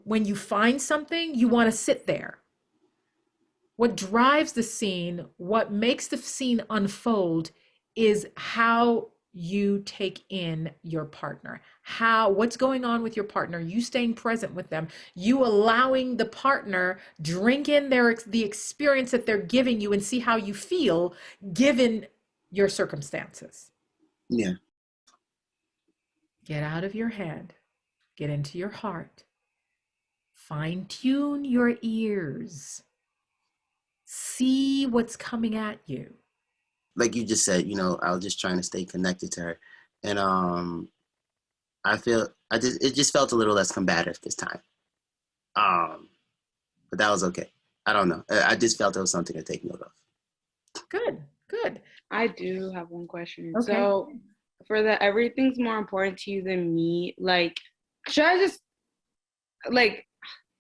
when you find something, you want to sit there. What drives the scene, what makes the scene unfold is how you take in your partner. What's going on with your partner, you staying present with them, you allowing the partner drink in the experience that they're giving you and see how you feel given your circumstances. Yeah. Get out of your head, get into your heart, fine tune your ears, see what's coming at you. Like you just said, I was just trying to stay connected to her. And it just felt a little less combative this time. But that was okay. I don't know. I just felt it was something to take note of. Good, good. I do have one question. Okay. So for the everything's more important to you than me, like, should I just, like,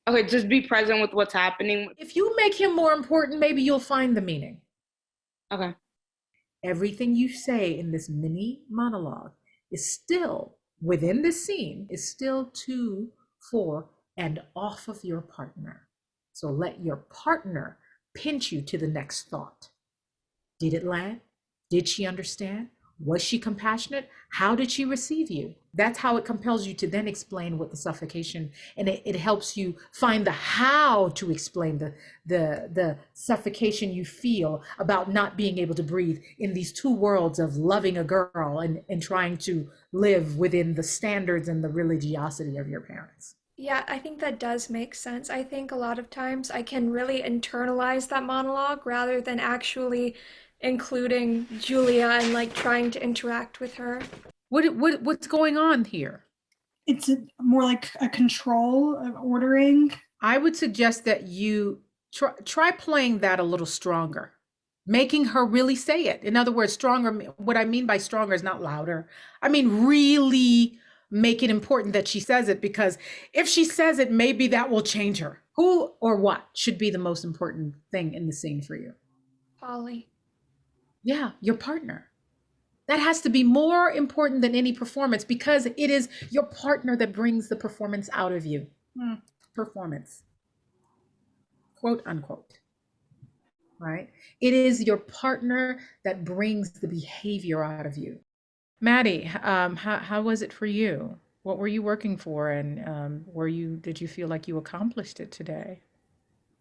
okay, just be present with what's happening? If you make him more important, maybe you'll find the meaning. Okay. Everything you say in this mini monologue is still, within this scene, is still to, for, and off of your partner. So let your partner pinch you to the next thought. Did it land? Did she understand? Was she compassionate? How did she receive you? That's how it compels you to then explain what the suffocation, and it helps you find the how to explain the suffocation you feel about not being able to breathe in these two worlds of loving a girl and trying to live within the standards and the religiosity of your parents. Yeah, I think that does make sense. I think a lot of times I can really internalize that monologue rather than actually including Julia and like trying to interact with her. What's going on here? It's more like a control of ordering. I would suggest that you try playing that a little stronger, making her really say it. In other words, stronger, what I mean by stronger is not louder. I mean, really make it important that she says it, because if she says it, maybe that will change her. Who or what should be the most important thing in the scene for you? Polly. Yeah, your partner. That has to be more important than any performance, because it is your partner that brings the performance out of you. Performance, quote unquote, right? It is your partner that brings the behavior out of you. Maddie, how was it for you? What were you working for, and did you feel like you accomplished it today?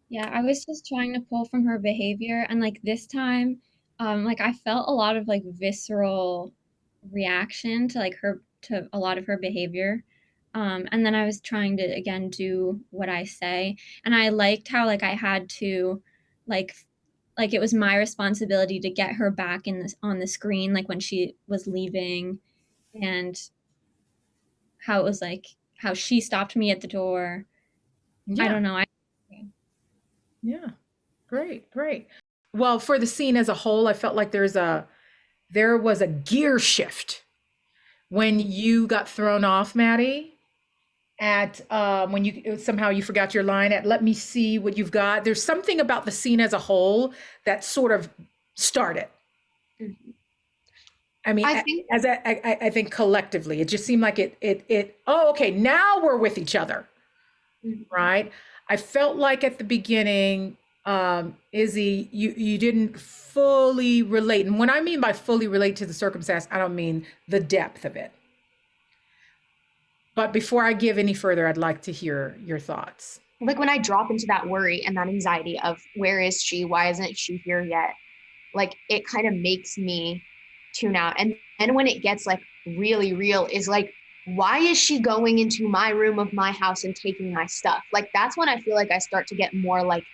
Yeah, I was just trying to pull from her behavior, and like this time, like I felt a lot of like visceral reaction to a lot of her behavior. And then I was trying to again do what I say, and I liked how like I had to like it was my responsibility to get her back in this on the screen like when she was leaving, and how it was like how she stopped me at the door. I don't know. Yeah, great, great. Well, for the scene as a whole, I felt like there was a gear shift when you got thrown off, Maddie, at when you somehow you forgot your line at "Let me see what you've got." There's something about the scene as a whole that sort of started. I mean, I think collectively, it just seemed like it. Oh, okay, now we're with each other, right? I felt like at the beginning, Izzy, you didn't fully relate. And when I mean by fully relate to the circumstance, I don't mean the depth of it. But before I give any further, I'd like to hear your thoughts. Like when I drop into that worry and that anxiety of where is she? Why isn't she here yet? Like it kind of makes me tune out. And when it gets like really real is like, why is she going into my room of my house and taking my stuff? Like that's when I feel like I start to get more like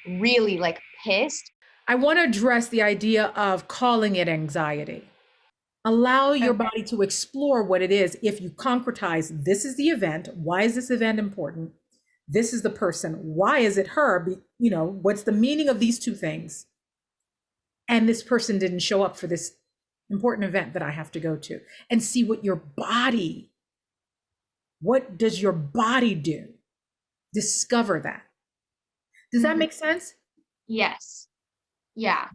really like pissed. I want to address the idea of calling it anxiety. Allow your body to explore what it is. If you concretize, this is the event. Why is this event important? This is the person. Why is it her? What's the meaning of these two things? And this person didn't show up for this important event that I have to go to, and see what does your body do? Discover that. Does that make sense? Yes. Yeah.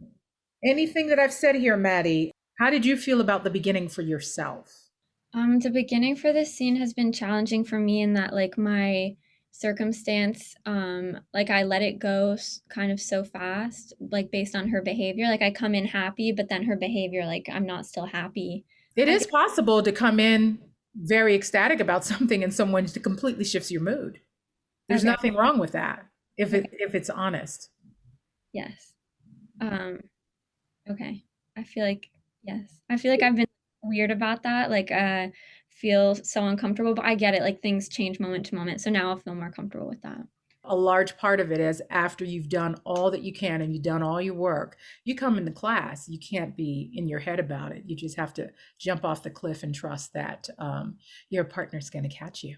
Anything that I've said here, Maddie, how did you feel about the beginning for yourself? The beginning for this scene has been challenging for me in that like my circumstance, like I let it go kind of so fast, like based on her behavior. Like I come in happy, but then her behavior, like I'm not still happy. It I is possible to come in very ecstatic about something and someone completely shifts your mood. There's Okay. nothing wrong with that if it's honest. Yes. Okay. I feel like yes. I feel like I've been weird about that. Like feel so uncomfortable, but I get it. Like things change moment to moment. So now I'll feel more comfortable with that. A large part of it is after you've done all that you can and you've done all your work, you come into class, you can't be in your head about it. You just have to jump off the cliff and trust that your partner's going to catch you.